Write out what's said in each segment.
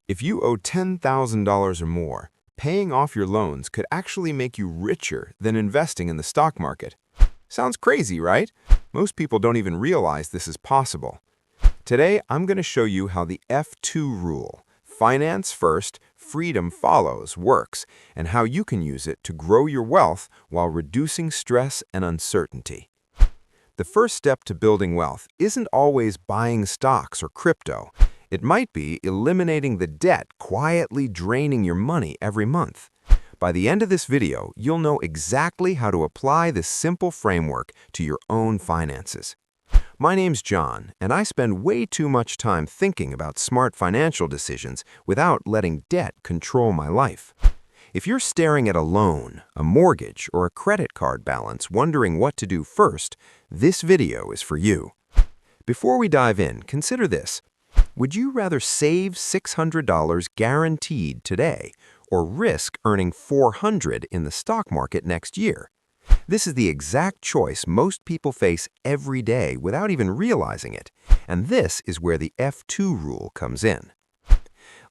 If you owe $10,000 or more, paying off your loans could actually make you richer than investing in the stock market. Sounds crazy, right? Most people don't even realize this is possible. Today, I'm going to show you how the F2 rule, finance first, freedom follows, works, and how you can use it to grow your wealth while reducing stress and uncertainty. The first step to building wealth isn't always buying stocks or crypto. It might be eliminating the debt quietly draining your money every month. By the end of this video, you'll know exactly how to apply this simple framework to your own finances. My name's John, and I spend way too much time thinking about smart financial decisions without letting debt control my life. If you're staring at a loan, a mortgage, or a credit card balance wondering what to do first, this video is for you. Before we dive in, consider this. Would you rather save $600 guaranteed today or risk earning $400 in the stock market next year? This is the exact choice most people face every day without even realizing it, and this is where the F2 rule comes in.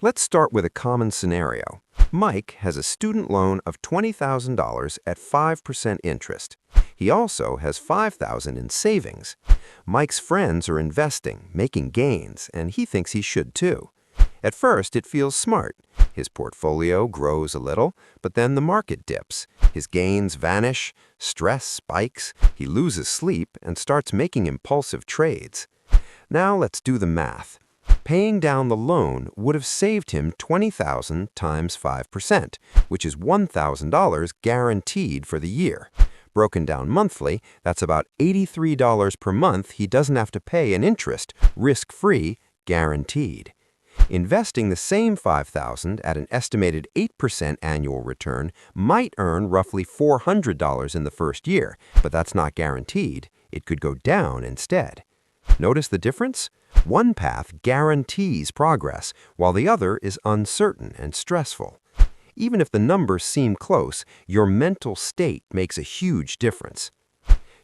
Let's start with a common scenario. Mike has a student loan of $20,000 at 5% interest. He also has $5,000 in savings. Mike's friends are investing, making gains, and he thinks he should too. At first, it feels smart. His portfolio grows a little, but then the market dips. His gains vanish, stress spikes, he loses sleep, and starts making impulsive trades. Now let's do the math. Paying down the loan would have saved him $20,000 times 5%, which is $1,000 guaranteed for the year. Broken down monthly, that's about $83 per month he doesn't have to pay in interest, risk-free, guaranteed. Investing the same $5,000 at an estimated 8% annual return might earn roughly $400 in the first year, but that's not guaranteed. It could go down instead. Notice the difference? One path guarantees progress, while the other is uncertain and stressful. Even if the numbers seem close, your mental state makes a huge difference.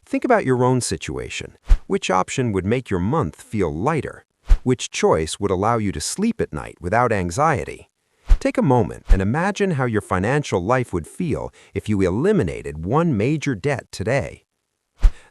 Think about your own situation. Which option would make your month feel lighter? Which choice would allow you to sleep at night without anxiety? Take a moment and imagine how your financial life would feel if you eliminated one major debt today.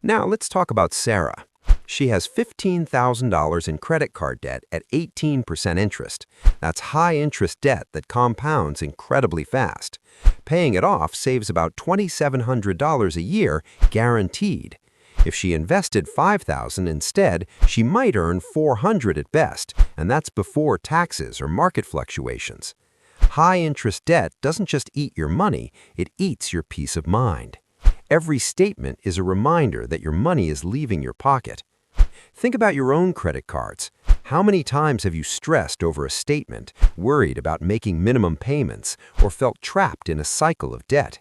Now let's talk about Sarah. She has $15,000 in credit card debt at 18% interest. That's high-interest debt that compounds incredibly fast. Paying it off saves about $2,700 a year, guaranteed. If she invested $5,000 instead, she might earn $400 at best, and that's before taxes or market fluctuations. High-interest debt doesn't just eat your money, it eats your peace of mind. Every statement is a reminder that your money is leaving your pocket. Think about your own credit cards. How many times have you stressed over a statement, worried about making minimum payments, or felt trapped in a cycle of debt?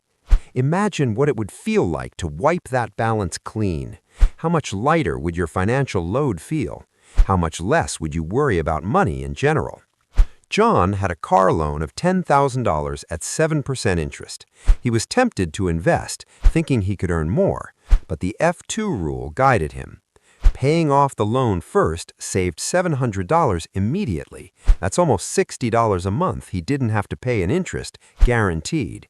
Imagine what it would feel like to wipe that balance clean. How much lighter would your financial load feel? How much less would you worry about money in general? John had a car loan of $10,000 at 7% interest. He was tempted to invest, thinking he could earn more, but the F2 rule guided him. Paying off the loan first saved $700 immediately. That's almost $60 a month he didn't have to pay in interest, guaranteed.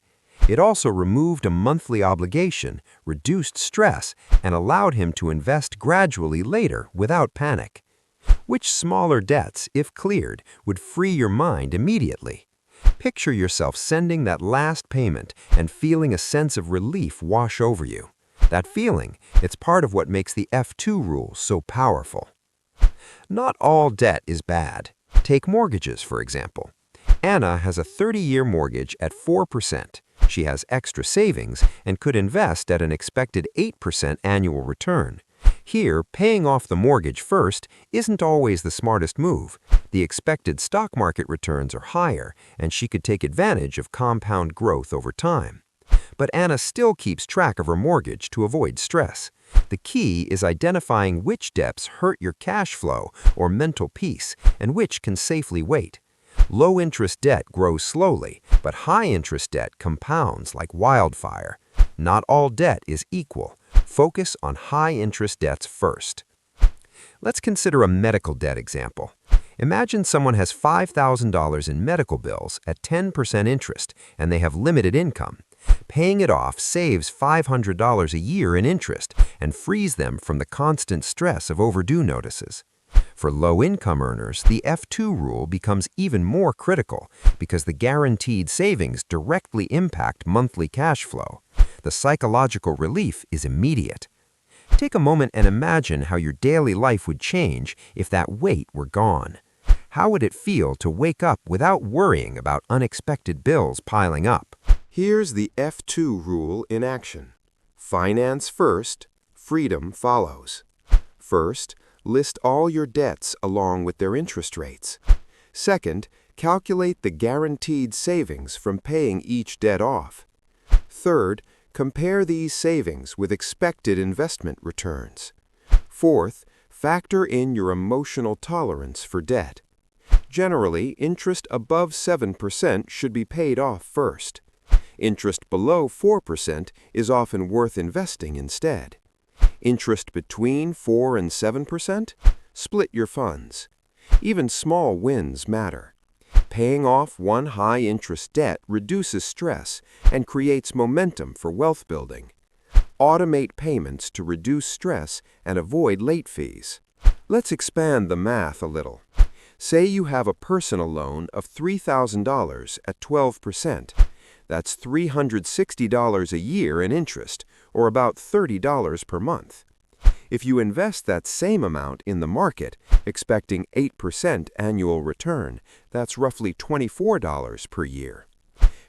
It also removed a monthly obligation, reduced stress, and allowed him to invest gradually later without panic. Which smaller debts, if cleared, would free your mind immediately? Picture yourself sending that last payment and feeling a sense of relief wash over you. That feeling, it's part of what makes the F2 rule so powerful. Not all debt is bad. Take mortgages, for example. Anna has a 30-year mortgage at 4%. She has extra savings and could invest at an expected 8% annual return. Here, paying off the mortgage first isn't always the smartest move. The expected stock market returns are higher, and she could take advantage of compound growth over time. But Anna still keeps track of her mortgage to avoid stress. The key is identifying which debts hurt your cash flow or mental peace, and which can safely wait. Low-interest debt grows slowly, but high-interest debt compounds like wildfire. Not all debt is equal. Focus on high-interest debts first. Let's consider a medical debt example. Imagine someone has $5,000 in medical bills at 10% interest and they have limited income. Paying it off saves $500 a year in interest and frees them from the constant stress of overdue notices. For low-income earners, the F2 rule becomes even more critical because the guaranteed savings directly impact monthly cash flow. The psychological relief is immediate. Take a moment and imagine how your daily life would change if that weight were gone. How would it feel to wake up without worrying about unexpected bills piling up? Here's the F2 rule in action. Finance first, freedom follows. First, list all your debts along with their interest rates. Second, calculate the guaranteed savings from paying each debt off. Third, compare these savings with expected investment returns. Fourth, factor in your emotional tolerance for debt. Generally, interest above 7% should be paid off first. Interest below 4% is often worth investing instead. Interest between 4 and 7%? Split your funds. Even small wins matter. Paying off one high-interest debt reduces stress and creates momentum for wealth building. Automate payments to reduce stress and avoid late fees. Let's expand the math a little. Say you have a personal loan of $3,000 at 12%. That's $360 a year in interest, or about $30 per month. If you invest that same amount in the market, expecting 8% annual return, that's roughly $24 per year.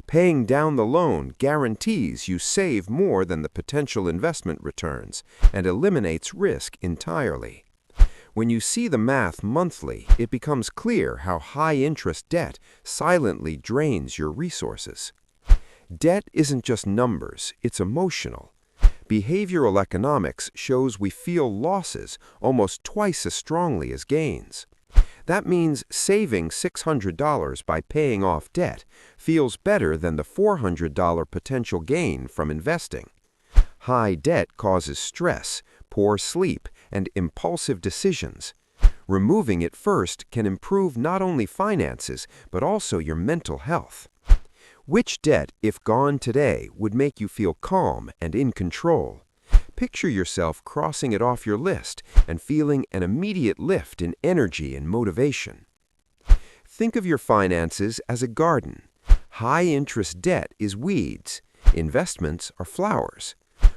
Paying down the loan guarantees you save more than the potential investment returns and eliminates risk entirely. When you see the math monthly, it becomes clear how high-interest debt silently drains your resources. Debt isn't just numbers, it's emotional. Behavioral economics shows we feel losses almost twice as strongly as gains. That means saving $600 by paying off debt feels better than the $400 potential gain from investing. High debt causes stress, poor sleep, and impulsive decisions. Removing it first can improve not only finances, but also your mental health. Which debt, if gone today, would make you feel calm and in control? Picture yourself crossing it off your list and feeling an immediate lift in energy and motivation. Think of your finances as a garden. High-interest debt is weeds. Investments are flowers.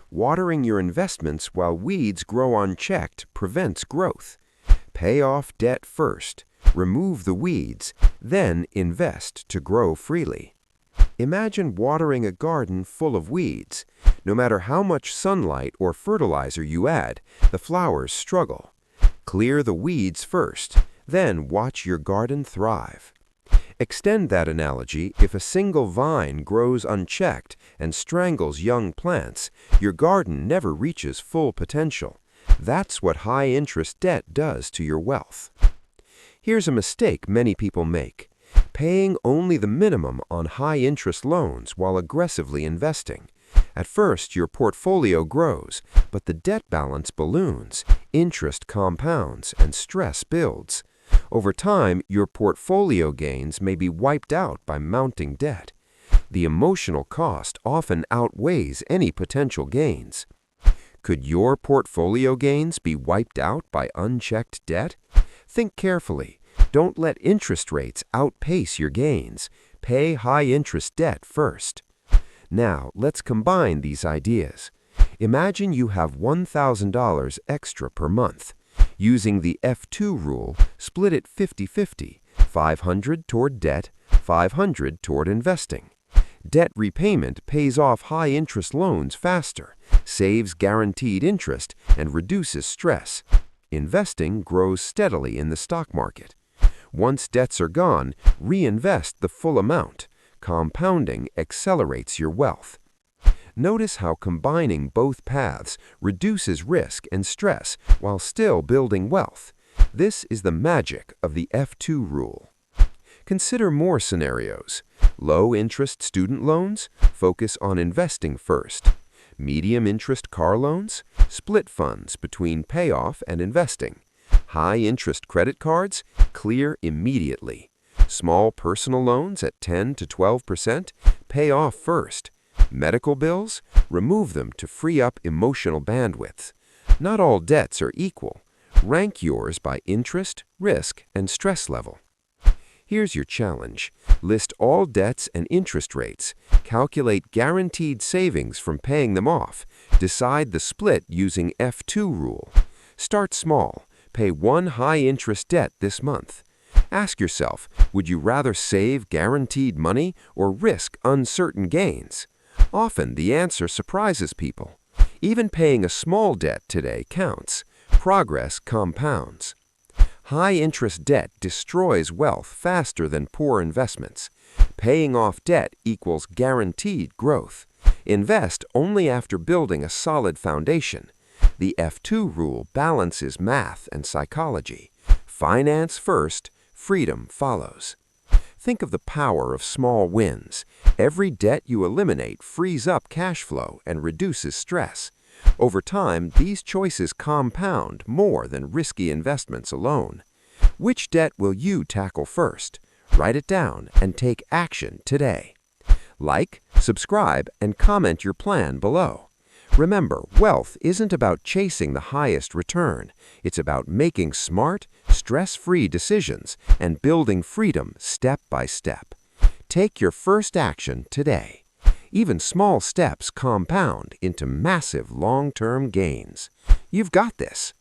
Watering your investments while weeds grow unchecked prevents growth. Pay off debt first, remove the weeds, then invest to grow freely. Imagine watering a garden full of weeds. No matter how much sunlight or fertilizer you add, the flowers struggle. Clear the weeds first, then watch your garden thrive. Extend that analogy. If a single vine grows unchecked and strangles young plants, your garden never reaches full potential. That's what high-interest debt does to your wealth. Here's a mistake many people make: paying only the minimum on high-interest loans while aggressively investing. At first, your portfolio grows, but the debt balance balloons, interest compounds, and stress builds. Over time, your portfolio gains may be wiped out by mounting debt. The emotional cost often outweighs any potential gains. Could your portfolio gains be wiped out by unchecked debt? Think carefully. Don't let interest rates outpace your gains. Pay high-interest debt first. Now, let's combine these ideas. Imagine you have $1,000 extra per month. Using the F2 rule, split it 50-50, $500 toward debt, $500 toward investing. Debt repayment pays off high-interest loans faster, saves guaranteed interest, and reduces stress. Investing grows steadily in the stock market. Once debts are gone, reinvest the full amount. Compounding accelerates your wealth. Notice how combining both paths reduces risk and stress while still building wealth. This is the magic of the F2 rule. Consider more scenarios. Low-interest student loans? Focus on investing first. Medium-interest car loans? Split funds between payoff and investing. High-interest credit cards? Clear immediately. Small personal loans at 10 to 12%? Pay off first. Medical bills? Remove them to free up emotional bandwidth. Not all debts are equal. Rank yours by interest, risk, and stress level. Here's your challenge. List all debts and interest rates. Calculate guaranteed savings from paying them off. Decide the split using F2 rule. Start small. Pay one high-interest debt this month. Ask yourself, would you rather save guaranteed money or risk uncertain gains? Often the answer surprises people. Even paying a small debt today counts. Progress compounds. High-interest debt destroys wealth faster than poor investments. Paying off debt equals guaranteed growth. Invest only after building a solid foundation. The F2 rule balances math and psychology. Finance first, freedom follows. Think of the power of small wins. Every debt you eliminate frees up cash flow and reduces stress. Over time, these choices compound more than risky investments alone. Which debt will you tackle first? Write it down and take action today. Like, subscribe, and comment your plan below. Remember, wealth isn't about chasing the highest return. It's about making smart, stress-free decisions and building freedom step by step. Take your first action today. Even small steps compound into massive long-term gains. You've got this.